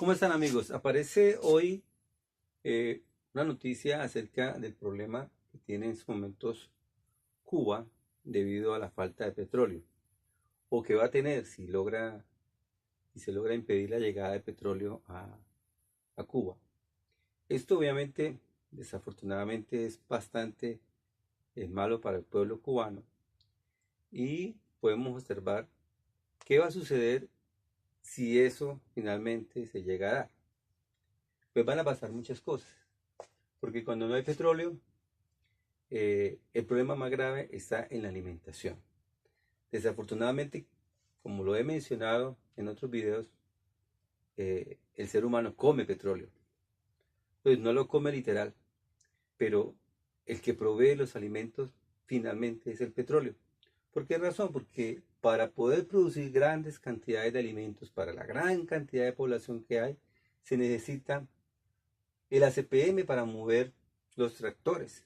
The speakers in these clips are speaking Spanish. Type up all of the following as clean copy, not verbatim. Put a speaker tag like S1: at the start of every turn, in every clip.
S1: ¿Cómo están, amigos? Aparece hoy una noticia acerca del problema que tiene en estos momentos Cuba debido a la falta de petróleo, o que va a tener si se logra impedir la llegada de petróleo a Cuba. Esto obviamente, desafortunadamente, es bastante malo para el pueblo cubano, y podemos observar qué va a suceder si eso finalmente se llega a dar. Pues van a pasar muchas cosas, porque cuando no hay petróleo, el problema más grave está en la alimentación. Desafortunadamente, como lo he mencionado en otros videos, el ser humano come petróleo. Pues no lo come literal, pero el que provee los alimentos finalmente es el petróleo. ¿Por qué razón? Porque para poder producir grandes cantidades de alimentos para la gran cantidad de población que hay, se necesita el ACPM para mover los tractores.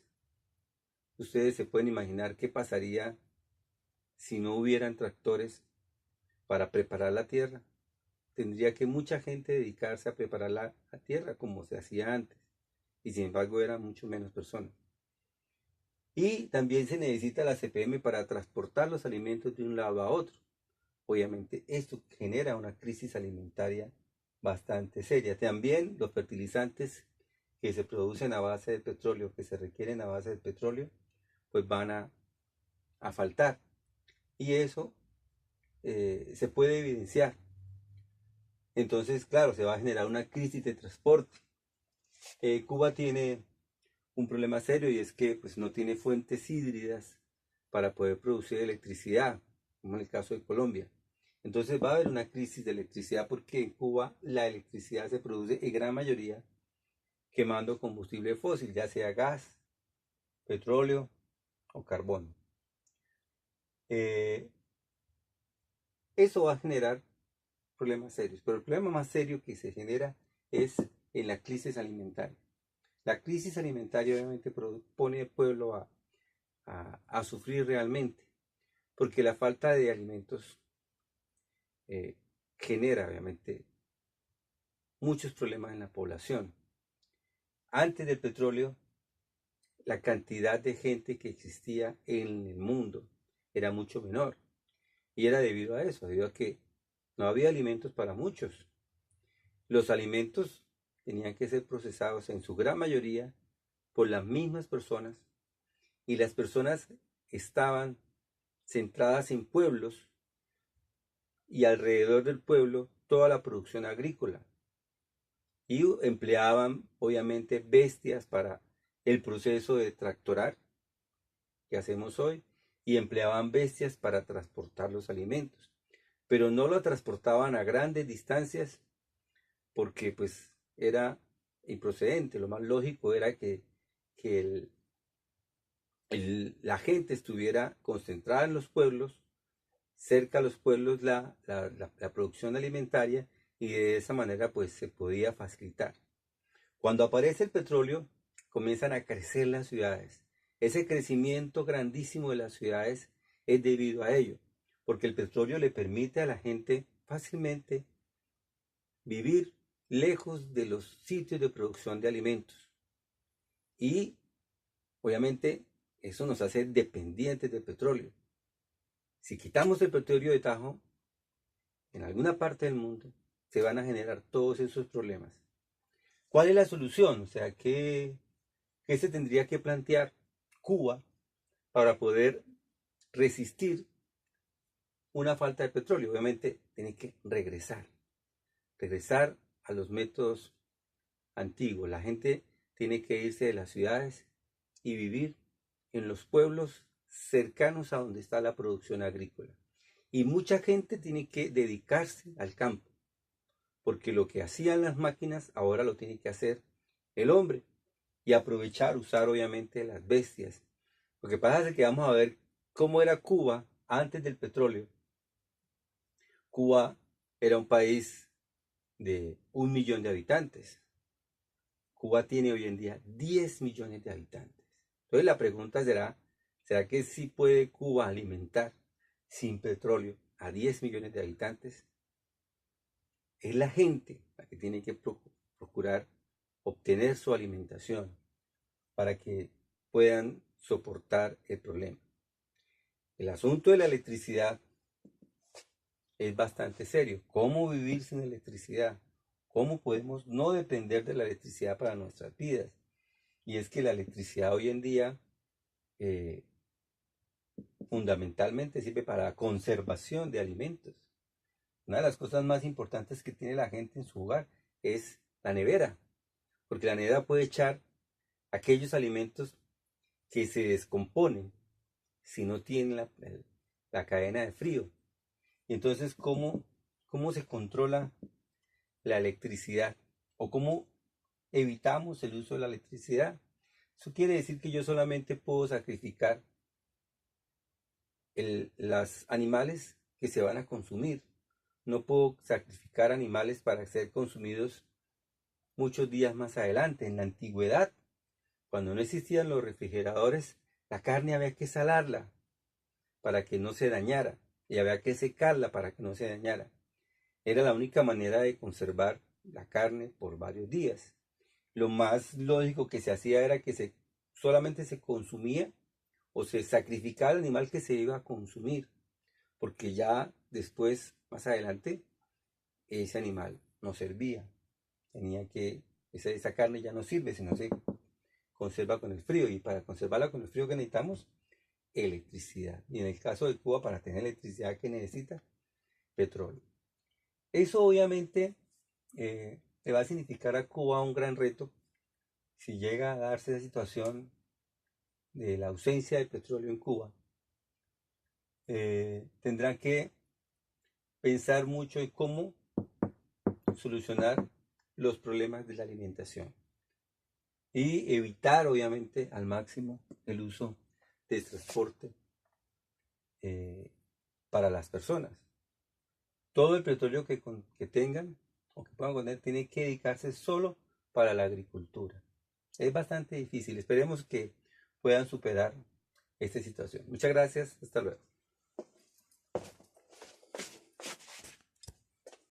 S1: Ustedes se pueden imaginar qué pasaría si no hubieran tractores para preparar la tierra. Tendría que mucha gente dedicarse a preparar la tierra como se hacía antes, y sin embargo eran mucho menos personas. Y también se necesita la CPM para transportar los alimentos de un lado a otro. Obviamente esto genera una crisis alimentaria bastante seria. También los fertilizantes que se producen a base de petróleo, que se requieren a base de petróleo, pues van a faltar. Y eso se puede evidenciar. Entonces, claro, se va a generar una crisis de transporte. Cuba tiene un problema serio, y es que pues, no tiene fuentes hídridas para poder producir electricidad, como en el caso de Colombia. Entonces va a haber una crisis de electricidad, porque en Cuba la electricidad se produce en gran mayoría quemando combustible fósil, ya sea gas, petróleo o carbón. Eso va a generar problemas serios, pero el problema más serio que se genera es en la crisis alimentaria. La crisis alimentaria obviamente pone al pueblo a sufrir realmente, porque la falta de alimentos genera obviamente muchos problemas en la población. Antes del petróleo, la cantidad de gente que existía en el mundo era mucho menor, y era debido a eso, debido a que no había alimentos para muchos. Los alimentos tenían que ser procesados en su gran mayoría por las mismas personas, y las personas estaban centradas en pueblos, y alrededor del pueblo toda la producción agrícola, y empleaban obviamente bestias para el proceso de tractorar que hacemos hoy, y empleaban bestias para transportar los alimentos, pero no lo transportaban a grandes distancias, porque pues era improcedente. Lo más lógico era que la gente estuviera concentrada en los pueblos, cerca a los pueblos la producción alimentaria, y de esa manera pues se podía facilitar. Cuando aparece el petróleo, comienzan a crecer las ciudades. Ese crecimiento grandísimo de las ciudades es debido a ello, porque el petróleo le permite a la gente fácilmente vivir lejos de los sitios de producción de alimentos. Y obviamente eso nos hace dependientes del petróleo. Si quitamos el petróleo de tajo, en alguna parte del mundo se van a generar todos esos problemas. ¿Cuál es la solución? O sea, ¿qué se tendría que plantear Cuba para poder resistir una falta de petróleo? Obviamente tiene que regresar a los métodos antiguos. La gente tiene que irse de las ciudades y vivir en los pueblos cercanos a donde está la producción agrícola. Y mucha gente tiene que dedicarse al campo, porque lo que hacían las máquinas ahora lo tiene que hacer el hombre, y aprovechar, usar obviamente las bestias. Lo que pasa es que vamos a ver cómo era Cuba antes del petróleo. Cuba era un país de 1 millón de habitantes. Cuba tiene hoy en día 10 millones de habitantes. Entonces la pregunta ¿será que sí puede Cuba alimentar sin petróleo a 10 millones de habitantes? es la gente la que tiene que procurar obtener su alimentación para que puedan soportar el problema. El asunto de la electricidad es bastante serio. ¿Cómo vivir sin electricidad? ¿Cómo podemos no depender de la electricidad para nuestras vidas? Y es que la electricidad hoy en día eh, fundamentalmente sirve para la conservación de alimentos. Una de las cosas más importantes que tiene la gente en su hogar es la nevera, porque la nevera puede echar aquellos alimentos que se descomponen si no tienen la cadena de frío. Y entonces, ¿cómo se controla la electricidad? ¿O cómo evitamos el uso de la electricidad? Eso quiere decir que yo solamente puedo sacrificar los animales que se van a consumir. No puedo sacrificar animales para ser consumidos muchos días más adelante. En la antigüedad, cuando no existían los refrigeradores, la carne había que salarla para que no se dañara y había que secarla para que no se dañara. Era la única manera de conservar la carne por varios días. Lo más lógico que se hacía era que solamente se consumía o se sacrificaba el animal que se iba a consumir, porque ya después, más adelante, ese animal no servía. Esa carne ya no sirve, sino se conserva con el frío. Y para conservarla con el frío que necesitamos, electricidad. Y en el caso de Cuba, para tener electricidad, ¿qué necesita? Petróleo. Eso obviamente le va a significar a Cuba un gran reto si llega a darse esa situación de la ausencia de petróleo en Cuba. Tendrán que pensar mucho en cómo solucionar los problemas de la alimentación y evitar obviamente al máximo el uso de transporte para las personas. Todo el petróleo que tengan o que puedan poner tiene que dedicarse solo para la agricultura. Es bastante difícil. Esperemos que puedan superar esta situación. Muchas gracias. Hasta luego.